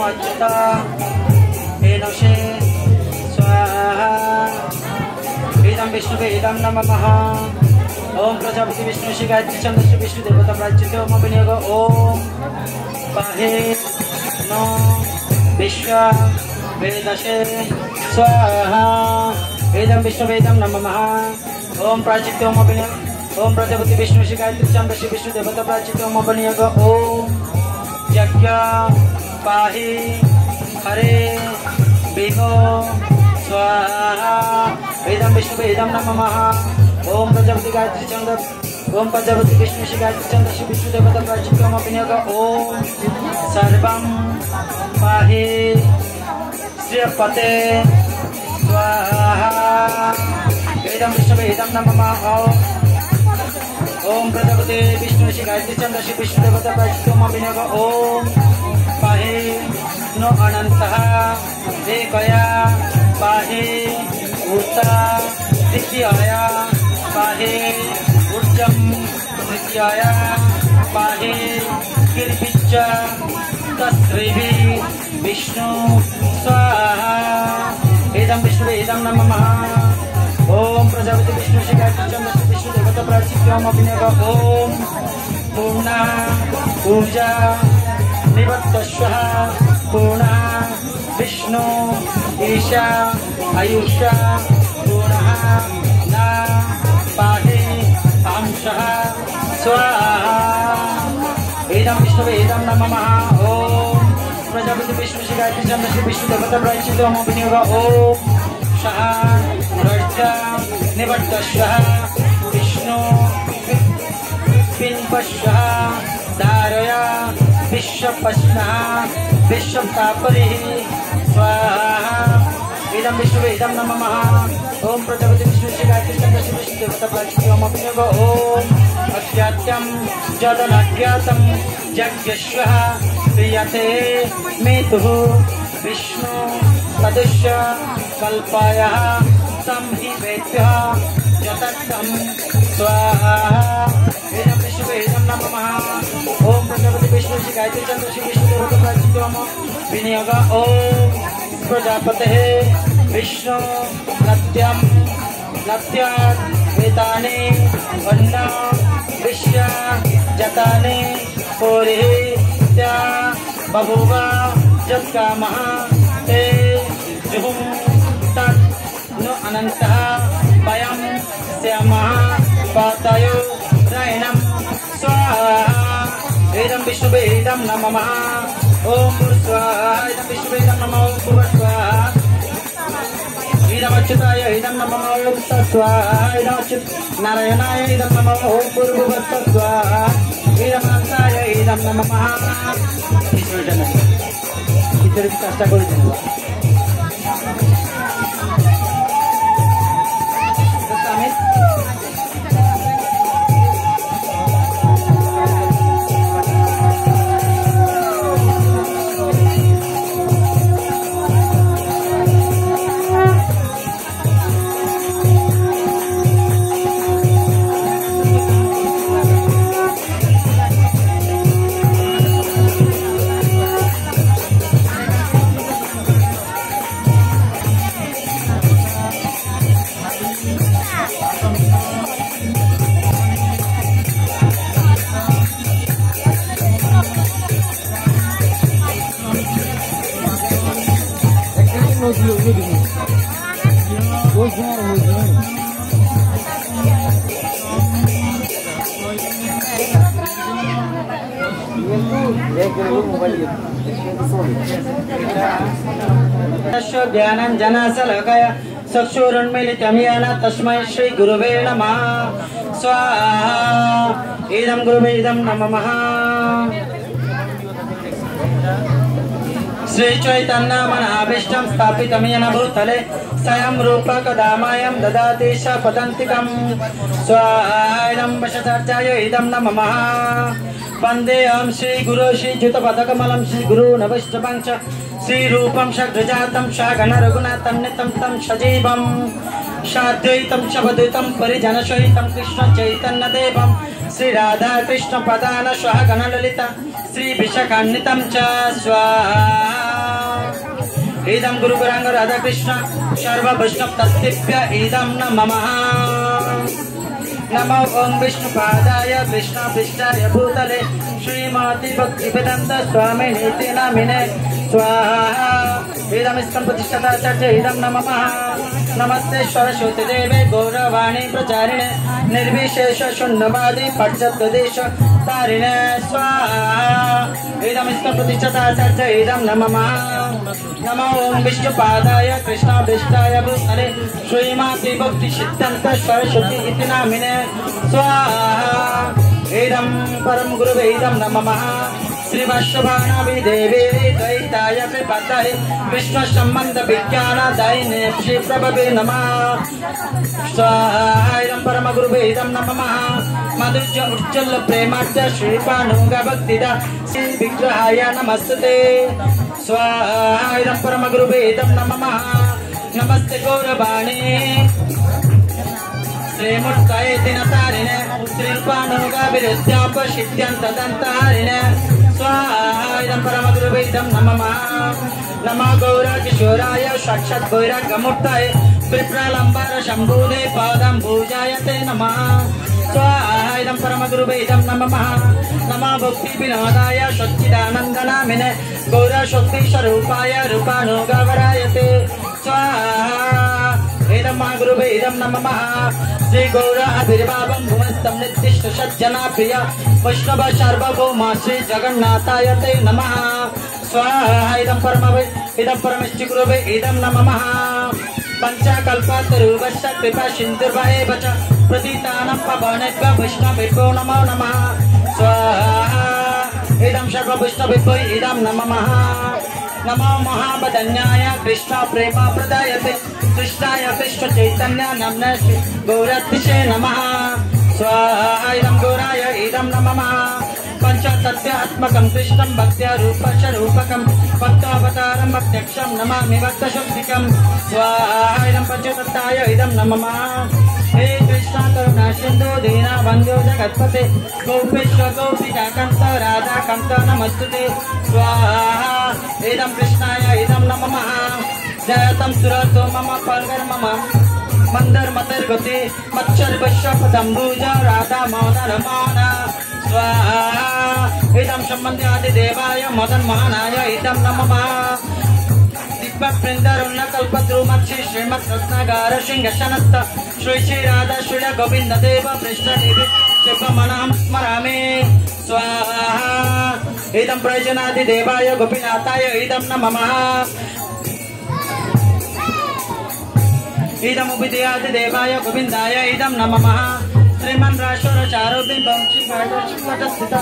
अच्युता हेनसे स्वाहा इदं विष्णुवे इदं नमः ओम प्रजापति विष्णु श्री गायत्री छंद श्री विष्णु देवता प्राच्युत ओम विनियोग ओम पाहे नो विश्व वेदसे स्वाहा इदं विष्णुवे इदं नमः ओम प्राच्युत ओम विनियोग ओम प्रजापति विष्णु श्री गायत्री छंद श्री विष्णु देवता प्राच्युत ओम विनियोग ओम यज्ञ पाहि हरे विभो स्वाहा इदं विष्णुवे इदं नमः ओम प्रजापति गायत्री छंद ओम प्रजापति विष्णु श्री गायत्री छंद श्री विष्णु देवता प्राच्युत ओम विनियोग ओम सर्वं पाहि श्रीपते स्वाहा इदं विष्णुवे इदं नमः ओम प्रजापति विष्णु श्री गायत्री छंद श्री विष्णु देवता प्राच्युत ओम विनियोग ओम पाहि नो अनंतः एकया पाहि उता द्वितीया पाहि ऊर्जं तृतीया पाहि गिरिपिच्च तस्त्रिभिः विष्णु स्वाहा इदं विष्णुवे इदं नमः ओम प्रजापति विष्णु श्री गायत्री छंद श्री विष्णु देवता प्राच्युत ओम विनियोग ओम पूर्णा पूजा निवत्तस्वः पूर्णा विष्णु ईशा आयुषा पूर्णः ना पाहि अंशः स्वाहा इदं विष्णुवे इदं नमः ओम प्रजापति विष्णु श्री गायत्री छंद श्री विष्णु देवता प्राच्युत ओम विनियोग ओम निवट्टस्वः विष्णु पिन्पस्वः धारया विश्वपस्नः विश्वतापरिः स्वाहा इदं विष्णुवे इदं नमः ओम प्रजापति विष्णु श्री गायत्री छंद श्री विष्णु देवता प्राच्युत ओम विनियोग ओम अज्ञात्यं जदनाज्ञातं यज्ञस्वः क्रियते मेतुः विष्णु तदुष्य कल्पायः तं हि वेद्यः जतत्तं स्वाहा इदं विष्णुवे इदं नमः ओम प्रजापति विष्णु श्री गायत्री छंद श्री विष्णु देवता प्राच्युत ओम विनियोग ओम प्रजापतेः विष्णु नत्यं नत्यात् एतानि वन्न विश्य जतानि पूरिः त्या बभूव जत्कामः ते जुहुं तत् नु अनन्तः वयं स्यामः पातयो रैणं स्वाहा इदं विष्णुवे इदं नमः ओम स्वाहा इदं विष्णुवे इदं नमः ओम भुवस्वाहा इदं अच्युताय इदं नमः ओम स्वाहा इदं अच्युत नारायणाय इदं नमः ओम भुवस्वाहा इदं अनन्ताय इदं नमः इतर चेष्टा करिছেন ज्ञानं जनासलकया चक्षुरुन्मीलितं येन तस्मै श्री गुरुवे नमः स्वाहा इदं गुरुवे इदं नमः श्री चैतन्य मनाभीष्टं स्थापितं येन भूतले स्वयं रूपकदामयं ददाति स पदन्तिकं स्वाहा इदं वशचर्चाय इदं नमः वन्देऽहं श्री गुरु श्री जुतपदकमलं श्री गुरु नवैष्णवं च श्री रूपं शग्रजातं शागण रघुनाथं नितं तं सजीवं शाद्वैतं शबद्वैतं परिजनसहितं कृष्ण चैतन्य देवं श्री राधा कृष्ण पदान स्वाहा गण ललिता श्री विशाखान्वितं च स्वाहा इदं गुरुगुरांग राधा कृष्ण सर्व वैष्णव तत्तेभ्य इदं नमः। नमो ओं विष्णुपादाय विष्णुपृष्ठाय भूतले श्रीमती भक्तिवेदांत स्वामिनीति नामिने स्वाहा। इदमिष्टं प्रतिष्ठिताचार्य इदं नमः। नमस्ते सरस्वती देवे गौरवाणी प्रचारिणे निर्विशेष शून्यवादी पश्चात्प्रदेश तारिणे स्वाहा। इदमिष्टं प्रतिष्ठिताचार्य इदं नमः। नमो ओं विष्णुपादाय कृष्णाभीष्टाय भूतले श्रीमती भक्तिसिद्धान्त सरस्वती इति नामिने स्वाहा। इदं परम गुरुवे इदं नमः। श्री वैष्णवानावि देवी द्वैताय कृपाताय विष्णु संबंध विज्ञान दायिने श्री प्रभवे नमः स्वाहा। इदं परम गुरुवे इदं नमः। मधुज्य उज्ज्वल प्रेमार्थ श्री पानुगा भक्तिदा श्री विग्रहाय नमस्ते स्वाहा। इदं परम गुरुवे इदं नमः। नमस्ते गौरवाणी श्रीमूर्तये दिनतारिणे श्रीपानुगा विरुद्ध्यापशिद्ध्यन्तदन्तारिणे स्वाहा। इदं परमगुरुवे इदं नमः। नमो गौरकिशोराय साक्षात् गौरगमूर्तये विप्रलम्बर शम्भुदे पादं पूजाय ते नमः स्वाहा। इदं परमगुरुवे इदं नमः। नमो भक्तिविनोदाय सच्चिदानन्दनामिने गौरशक्तिस्वरूपाय रूपानुगवराय ते स्वाहा। इदं महागुरुवे इदं नमः। श्री गौर आविर्भावं भुवस्तं निर्दिष्ट सज्जना प्रिय वैष्णव सार्वभौम श्री जगन्नाथाय ते नमः स्वाहा। इदं परमेष्टि गुरुवे इदं नमः। पंचकल्पतरुवश्च कृपा सिन्धुर्वैव च प्रतीतानां पवनेभ्यो वैष्णवेभ्यो नमो नमः स्वाहा। इदं सर्ववैष्णवेभ्यो इदं नमः। नमो महावदन्याय कृष्ण प्रेम प्रदायते कृष्णाय कृष्ण चैतन्य नाम्ने श्री गौरतिशे नमः स्वाहा। इदं गौराय इदं नमः। पंचतत्त्वात्मकं कृष्णं भक्त्यारूपस्वरूपकं भक्तावतारं प्रत्यक्षं नमामि भक्तशक्तिकं स्वाहा। इदं पंचतत्ताय इदं नमः। हे कृष्ण करुणा सिन्धु दीनबन्धो जगत्पते गोपेश गोपिका कान्त राधा कान्त नमस्तुते स्वाहा। इदं कृष्णाय इदं नमः। जयतं सुरतो मम पर्गर मम मंदर मतर्गति मच्छर पदम्बुज राधा मदन मान स्वाहा। इदं सम्बन्ध्यादि देवाय मदन महानाय इदं नमः। दिव्यवृन्दरुण्यकल्पद्रुमक्षि श्रीमद्रत्नागार सिंहशनस्त श्री श्री राधा श्री गोविंद देव पृष्ठदेवी शिवमनहं स्मरामि स्वाहा। इदं प्रयोजनादि देवाय गोपीनाथाय इदं नमः। इदं उभिदयादि देवाय गोविंदाय इदं नमः। श्रीमन् राशोर चारोदि वंशी भागवत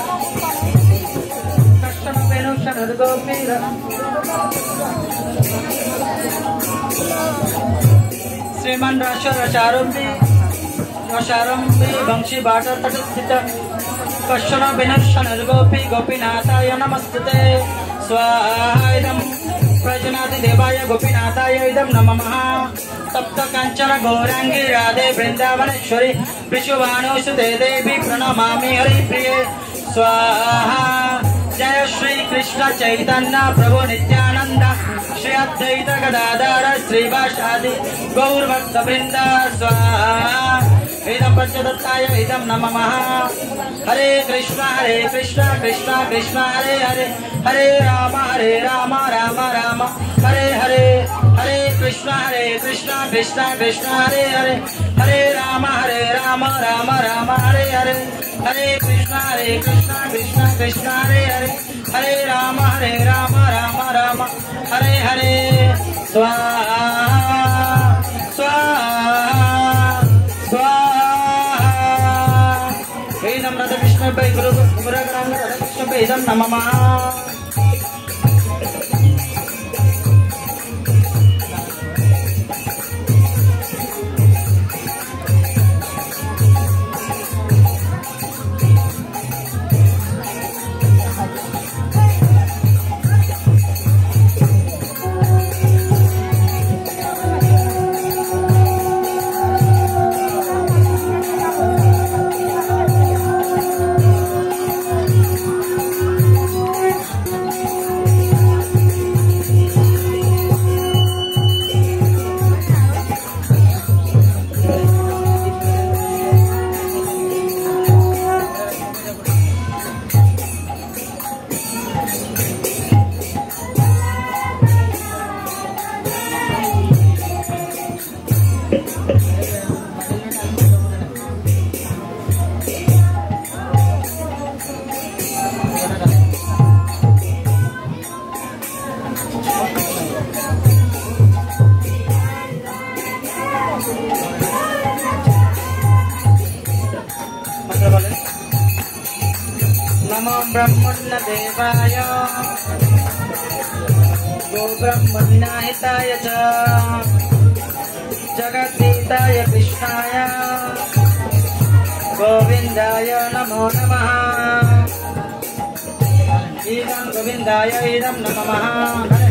कष्टम वेणुषण गोपीर श्रीमन् राशोर चारोदि वंशी भागवत स्थित कष्टम वेणुषण गोपी गोपीनाथाय नमस्ते स्वाहा। इदं प्रयोजनादि देवाय गोपीनाथाय इदं नमः। तप्त कांचन गौरांगी राधे वृंदावनेश्वरी विश्वभानुसुते देवी प्रणमामि हरिप्रिये स्वाहा। जय श्री कृष्ण चैतन्य प्रभु नित्यानंद श्री अद्वैत गदाधर श्रीवासादि गौरभक्तवृंद स्वाहा। इदं पंचदत्ताय इदं नमः। हरे कृष्ण कृष्ण कृष्ण हरे हरे हरे राम राम राम हरे हरे हरे कृष्ण कृष्ण कृष्ण हरे हरे हरे राम राम राम हरे हरे हरे कृष्ण कृष्ण कृष्ण हरे हरे हरे राम राम हरे हरे स्वाहा स्वाहा स्वाहा। इदं राधा कृष्ण गुरुगुरांग राधा कृष्ण इदं नमः। वासुदेवाय गोब्रह्मविनाहिताय च जगद्गीताय कृष्णाय गोविन्दाय नमो नमः। इदं गोविन्दाय इदं नमः।